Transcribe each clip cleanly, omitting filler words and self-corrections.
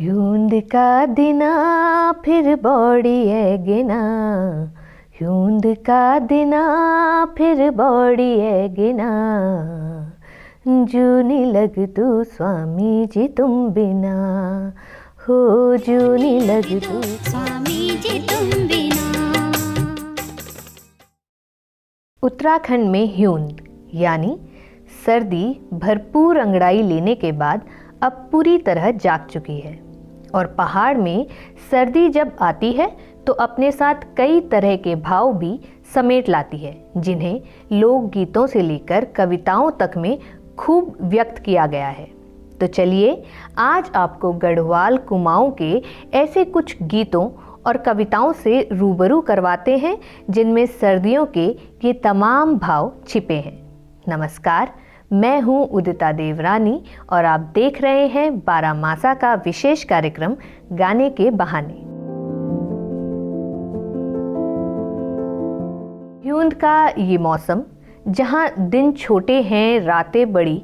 ह्यूंद का दिना फिर बौड़ी है गिना, ह्यूंद का दिना फिर बौड़ी है गिना, जूनी लग तू स्वामी जी तुम बिना, हो जूनी लग तू स्वामी जी तुम बिना। उत्तराखंड में ह्यूंद यानी सर्दी भरपूर अंगड़ाई लेने के बाद अब पूरी तरह जाग चुकी है और पहाड़ में सर्दी जब आती है तो अपने साथ कई तरह के भाव भी समेट लाती है, जिन्हें लोकगीतों से लेकर कविताओं तक में खूब व्यक्त किया गया है। तो चलिए आज आपको गढ़वाल कुमाऊं के ऐसे कुछ गीतों और कविताओं से रूबरू करवाते हैं जिनमें सर्दियों के ये तमाम भाव छिपे हैं। नमस्कार, मैं हूं उदिता देवरानी और आप देख रहे हैं बारामासा का विशेष कार्यक्रम गाने के बहाने। ह्यूंद का ये मौसम जहां दिन छोटे हैं, रातें बड़ी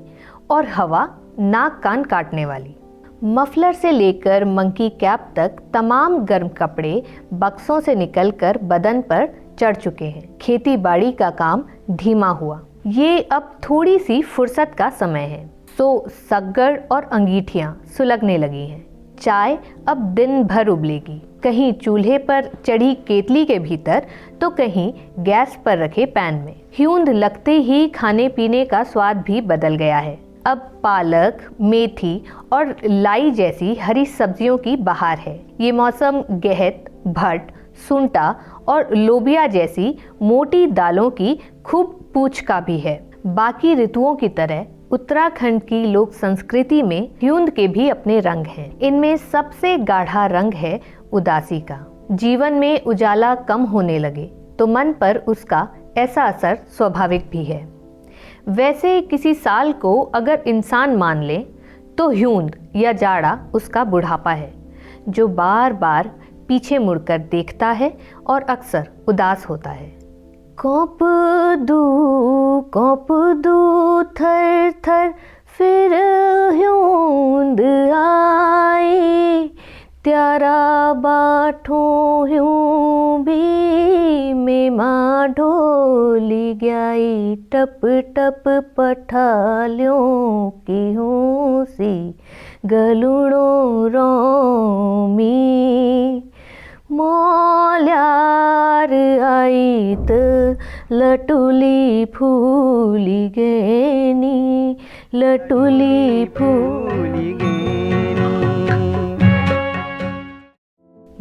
और हवा नाक कान काटने वाली, मफलर से लेकर मंकी कैप तक तमाम गर्म कपड़े बक्सों से निकलकर बदन पर चढ़ चुके हैं। खेती बाड़ी का काम धीमा हुआ, ये अब थोड़ी सी फुर्सत का समय है, तो सग्गड़ और अंगीठियां सुलगने लगी हैं। चाय अब दिन भर उबलेगी, कहीं चूल्हे पर चढ़ी केतली के भीतर तो कहीं गैस पर रखे पैन में। ह्यूंद लगते ही खाने पीने का स्वाद भी बदल गया है। अब पालक, मेथी और लाई जैसी हरी सब्जियों की बहार है। ये मौसम गेहत, भट, सुंटा और लोबिया जैसी मोटी दालों की खूब पूछ का भी है। बाकी ऋतुओं की तरह उत्तराखंड की लोक संस्कृति में ह्यूंद के भी अपने रंग हैं। इनमें सबसे गाढ़ा रंग है उदासी का। जीवन में उजाला कम होने लगे तो मन पर उसका ऐसा असर स्वाभाविक भी है। वैसे किसी साल को अगर इंसान मान ले तो ह्यूंद या जाड़ा उसका बुढ़ापा है, जो बार बार पीछे मुड़कर देखता है और अक्सर उदास होता है। कौप दू थर थर फिर ह्यूंद आई, त्यारा बाठो ह्यूं भी में माँ ढोली गई, टप टप पठालियों की हूँ सी गलुड़ो रोमी, मोल्यार आई त लटुली फूली गेनी, लटुली फूली गेनी।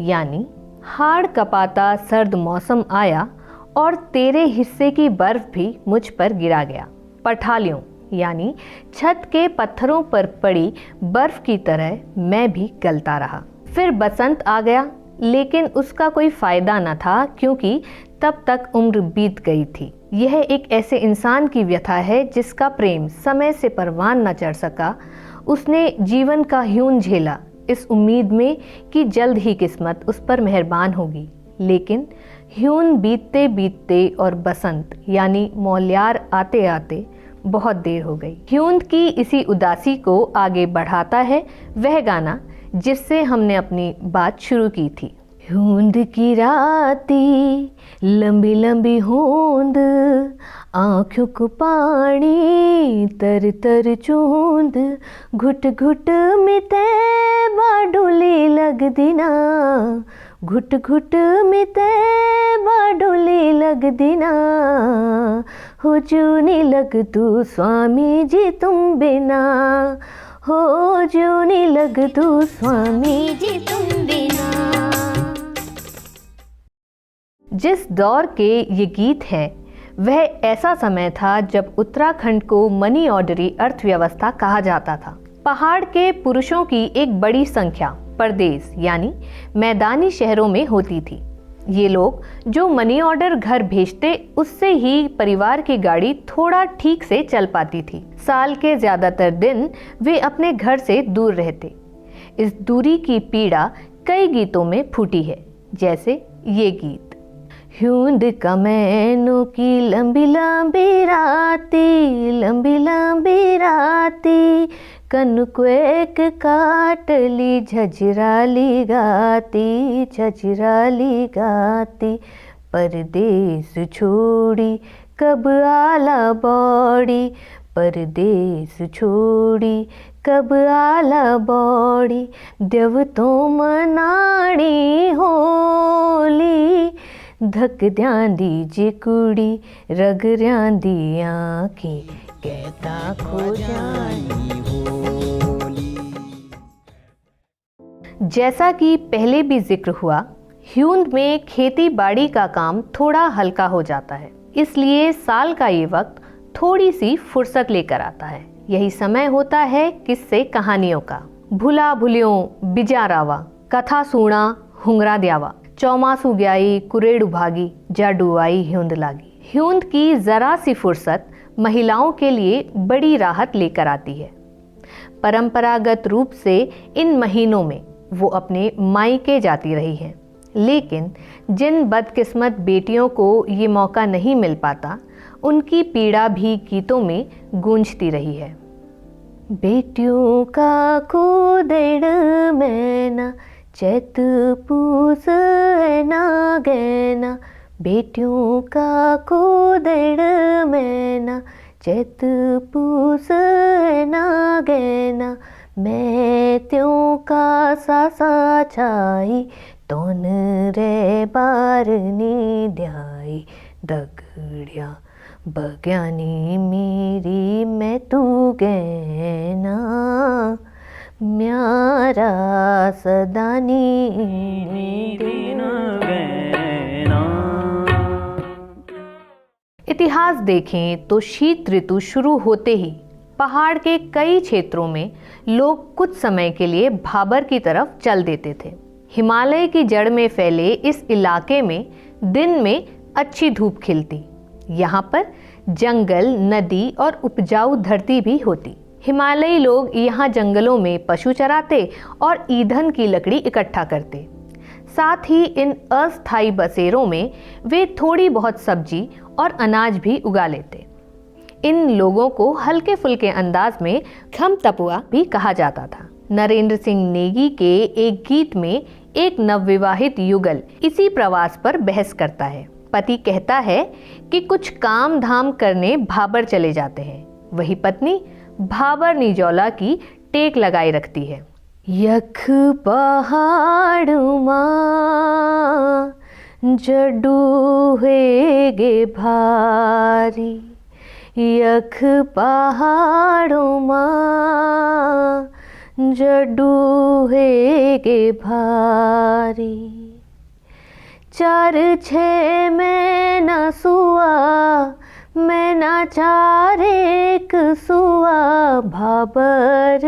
यानी हाड़ कपाता सर्द मौसम आया और तेरे हिस्से की बर्फ भी मुझ पर गिरा गया। पठालियों यानी छत के पत्थरों पर पड़ी बर्फ की तरह मैं भी गलता रहा। फिर बसंत आ गया, लेकिन उसका कोई फायदा न था क्योंकि तब तक उम्र बीत गई थी। यह एक ऐसे इंसान की व्यथा है जिसका प्रेम समय से परवान न चढ़ सका। उसने जीवन का ह्यून झेला इस उम्मीद में कि जल्द ही किस्मत उस पर मेहरबान होगी, लेकिन ह्यून बीतते बीतते और बसंत यानी मौल्यार आते आते बहुत देर हो गई। ह्यून की इसी उदासी को आगे बढ़ाता है वह गाना जिससे हमने अपनी बात शुरू की थी। ह्यूंद की राती लंबी लंबी होंद, आँखों को पानी तर तर चूंद, घुट घुट मिते बाडोली लग दिना, घुट घुट मिते बाडोली लग दिना, हो जूनी लग तू स्वामी जी तुम बिना, हो जूनी लग तू स्वामी जी तुम बिना। जिस दौर के ये गीत हैं वह ऐसा समय था जब उत्तराखंड को मनी ऑर्डरी अर्थव्यवस्था कहा जाता था। पहाड़ के पुरुषों की एक बड़ी संख्या परदेश यानी मैदानी शहरों में होती थी। ये लोग जो मनी ऑर्डर घर भेजते उससे ही परिवार की गाड़ी थोड़ा ठीक से चल पाती थी। साल के ज्यादातर दिन वे अपने घर से दूर रहते। इस दूरी की पीड़ा कई गीतों में फूटी है, जैसे ये गीत। ह्यूंद का मैनों की लंबी लंबी राती, लंबी लंबी राती, कनक्वेक काटली झजराली गाती परदेस छोड़ी कब आला बौड़ी, परदेस छोड़ी कब आला बौड़ी, देव तो मनाड़ी होली, धक ध्यांदी जी कुड़ी रग दी आँखें कहता खो जानी होली। जैसा कि पहले भी जिक्र हुआ, ह्यूंद में खेती बाड़ी का काम थोड़ा हल्का हो जाता है, इसलिए साल का ये वक्त थोड़ी सी फुर्सत लेकर आता है। यही समय होता है किस्से कहानियों का। भुला भुलियों बिजारावा, कथा सूणा हुंगरा द्यावा, चौमासू ग्याई कुरेड़ भागी, जाडू आई ह्यूंद लागी। ह्यूंद की जरा सी फुर्सत महिलाओं के लिए बड़ी राहत लेकर आती है। परंपरागत रूप से इन महीनों में वो अपने मायके जाती रही हैं, लेकिन जिन बदकिस्मत बेटियों को ये मौका नहीं मिल पाता, उनकी पीड़ा भी गीतों में गूंजती रही है। बेटियों का कुदेड़ मैना, चैत पूस है ना गैना, बेटियों का कुदेड़ मैना, चैत पूस है ना गैना, मैं त्यों का सासा छाई, तोन रे बारनी ध्याई, दगड़िया बग्यानी मेरी मैं तू गैना, म्यारा सदानी देना गैना। इतिहास देखें तो शीत ऋतु शुरू होते ही पहाड़ के कई क्षेत्रों में लोग कुछ समय के लिए भाबर की तरफ चल देते थे। हिमालय की जड़ में फैले इस इलाके में दिन में अच्छी धूप खिलती। यहाँ पर जंगल, नदी और उपजाऊ धरती भी होती। हिमालयी लोग यहाँ जंगलों में पशु चराते और ईंधन की लकड़ी इकट्ठा करते। साथ ही इन अस्थायी बसेरों में वे थोड़ी बहुत सब्जी और अनाज भी उगा लेते। इन लोगों को हल्के फुल्के अंदाज में खम तपुआ भी कहा जाता था। नरेंद्र सिंह नेगी के एक गीत में एक नवविवाहित युगल इसी प्रवास पर बहस करता है। पति कहता है कि कुछ काम धाम करने भाबर चले जाते हैं, वही पत्नी भाबर निजौला की टेक लगाई रखती है। यख पहाड़ मां जडू है गे भारी, यख पहाड़ों मां जडू है गे भारी, 4-6 महीना सुआ मैना 4 एक सुआ, भाबर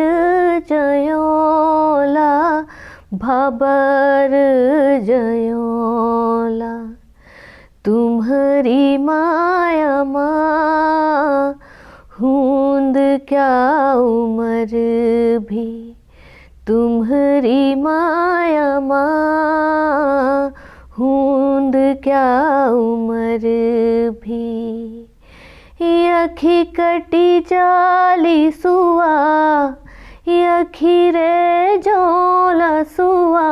जयोला भाबर जयोला, तुम्हारी माया माँ हूंद क्या उम्र भी, तुम्हारी माया माँ हूंद क्या उम्र भी, यखी कटी जाली सुआ, यखी रे जोला सुआ,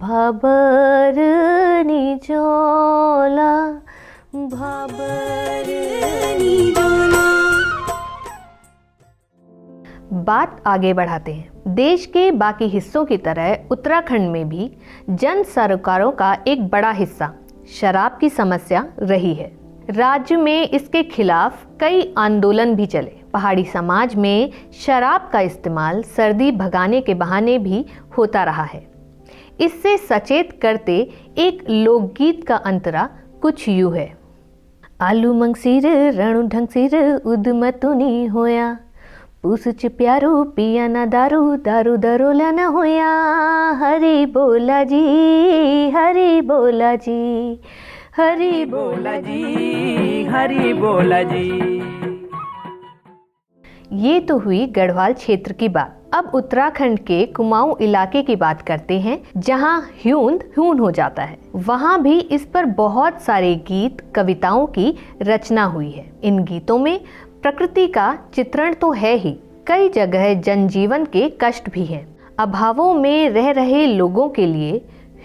भाबर निजोला भाबर निजोला। बात आगे बढ़ाते हैं। देश के बाकी हिस्सों की तरह उत्तराखंड में भी जन सरोकारों का एक बड़ा हिस्सा शराब की समस्या रही है। राज्य में इसके खिलाफ कई आंदोलन भी चले। पहाड़ी समाज में शराब का इस्तेमाल सर्दी भगाने के बहाने भी होता रहा है। इससे सचेत करते एक लोकगीत का अंतरा कुछ यूं है। आलू मंगसिर रणु ढंगसिर उदमतुनी होया, पूस च प्यारू पिया ना दारू, दारू दरोला न होया, हरि बोला जी हरि बोला जी हरि बोला जी हरि बोला जी। ये तो हुई गढ़वाल क्षेत्र की बात। अब उत्तराखंड के कुमाऊं इलाके की बात करते हैं, जहां ह्यूंद ह्यून हो जाता है। वहां भी इस पर बहुत सारे गीत कविताओं की रचना हुई है। इन गीतों में प्रकृति का चित्रण तो है ही, कई जगह जनजीवन के कष्ट भी हैं। अभावों में रह रहे लोगों के लिए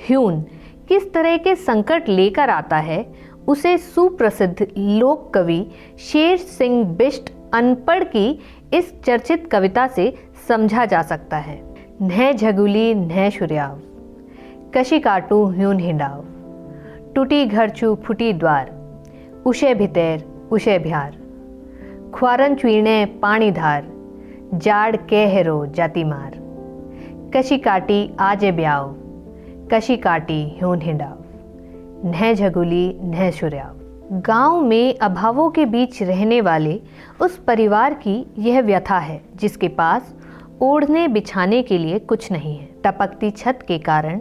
ह्यून किस तरह के संकट लेकर आता है, उसे सुप्रसिद्ध लोक कवि शेर सिंह बिष्ट अनपढ़ की इस चर्चित कविता से समझा जा सकता है। न्है झगुली न्है शुर्याव, कशी काटू ह्यून हिंडाव, टूटी घर छू फुटी द्वार, उशे भितर उशे भ्यार, ख्वारन चुईणे पानी धार, जाड़ के हेरो जाती मार, कशी काटी आजे ब्याव, कशी काटी ह्यून हिंडाव, न्है झगुली न्है शुर्याव। गांव में अभावों के बीच रहने वाले उस परिवार की यह व्यथा है जिसके पास ओढ़ने बिछाने के लिए कुछ नहीं है। टपकती छत के कारण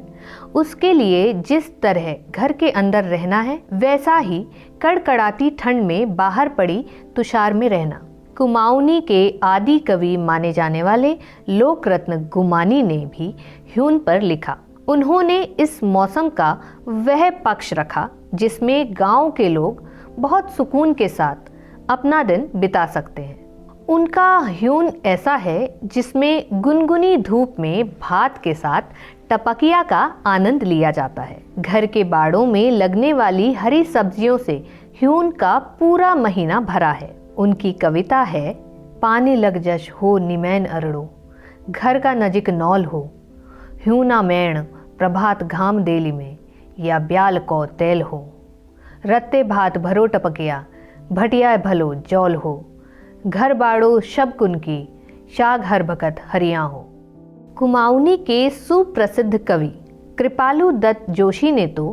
उसके लिए जिस तरह घर के अंदर रहना है, वैसा ही कड़कड़ाती ठंड में बाहर पड़ी तुषार में रहना। कुमाऊनी के आदि कवि माने जाने वाले लोक रत्न गुमानी ने भी ह्यून पर लिखा। उन्होंने इस मौसम का वह पक्ष रखा जिसमें गांव के लोग बहुत सुकून के साथ अपना दिन बिता सकते हैं। उनका ह्यून ऐसा है जिसमें गुनगुनी धूप में भात के साथ टपकिया का आनंद लिया जाता है। घर के बाड़ों में लगने वाली हरी सब्जियों से ह्यून का पूरा महीना भरा है। उनकी कविता है, पानी लग जश हो निमैन अरड़ो, घर का नजिक नौल हो, ह्यूना मैण प्रभात घाम देली में, या ब्याल को तेल हो, रत्ते भात भरो टपकिया, भटिया भलो जौल हो, घर बाड़ो शब कुनकी, शाग हर भकत हरिया हो। कुमाऊनी के सुप्रसिद्ध कवि कृपालु दत्त जोशी ने तो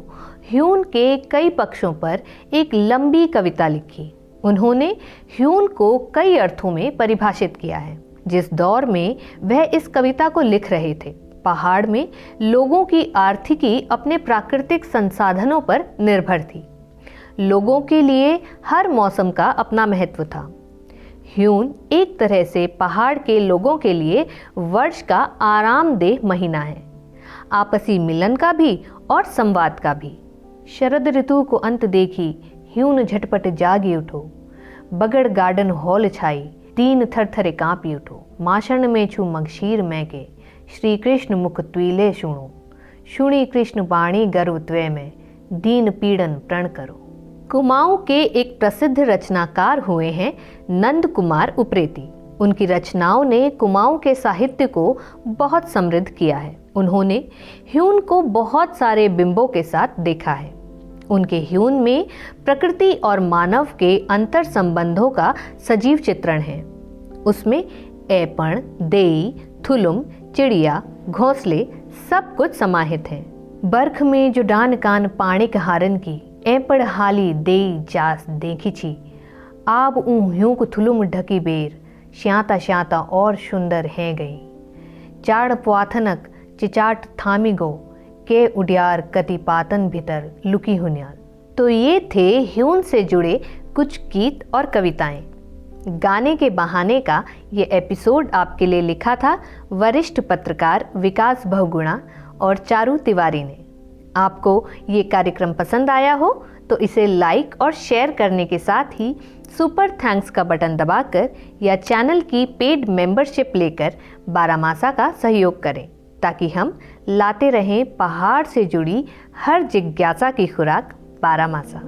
ह्यून के कई पक्षों पर एक लंबी कविता लिखी। उन्होंने ह्यून को कई अर्थों में परिभाषित किया है। जिस दौर में वह इस कविता को लिख रहे थे, पहाड़ में लोगों की आर्थिकी अपने प्राकृतिक संसाधनों पर निर्भर थी। लोगों के लिए हर मौसम का अपना महत्व था। ह्यून एक तरह से पहाड़ के लोगों के लिए वर्ष का आरामदेह महीना है, आपसी मिलन का भी और संवाद का भी। शरद ऋतु को अंत देखी ह्यून झटपट जागी उठो, बगड़ गार्डन हॉल छाई, दीन थरथरे कांपी उठो, माषण में छू मगशीर मैं के, श्री कृष्ण मुख त्वीले सुणो, सुणी कृष्ण वाणी गर्व त्वे में, दीन पीड़न प्रण करो। कुमाऊं के एक प्रसिद्ध रचनाकार हुए हैं नंद कुमार उप्रेती। उनकी रचनाओं ने कुमाऊं के साहित्य को बहुत समृद्ध किया है। उन्होंने ह्यून को बहुत सारे बिंबों के साथ देखा है। उनके ह्यून में प्रकृति और मानव के अंतर संबंधों का सजीव चित्रण है। उसमें ऐपण, देई, थुलुम, चिड़िया, घोंसले सब कुछ समाहित है। बर्ख में जो डान कान पाणिक हारन की, ऐपड़ हाली देई जास देखी छी, आब ह्यूं को थुलुम ढकी बेर, श्याता श्याता और सुंदर है गई, चाड़ प्वाथनक चिचाट थामी गो, के उडियार कति पातन भीतर लुकी हुन्याल। तो ये थे ह्यून से जुड़े कुछ गीत और कविताएं। गाने के बहाने का ये एपिसोड आपके लिए लिखा था वरिष्ठ पत्रकार विकास बहुगुणा और चारू तिवारी ने। आपको ये कार्यक्रम पसंद आया हो तो इसे लाइक और शेयर करने के साथ ही सुपर थैंक्स का बटन दबाकर या चैनल की पेड मेंबरशिप लेकर बारामासा का सहयोग करें, ताकि हम लाते रहें पहाड़ से जुड़ी हर जिज्ञासा की खुराक बारामासा।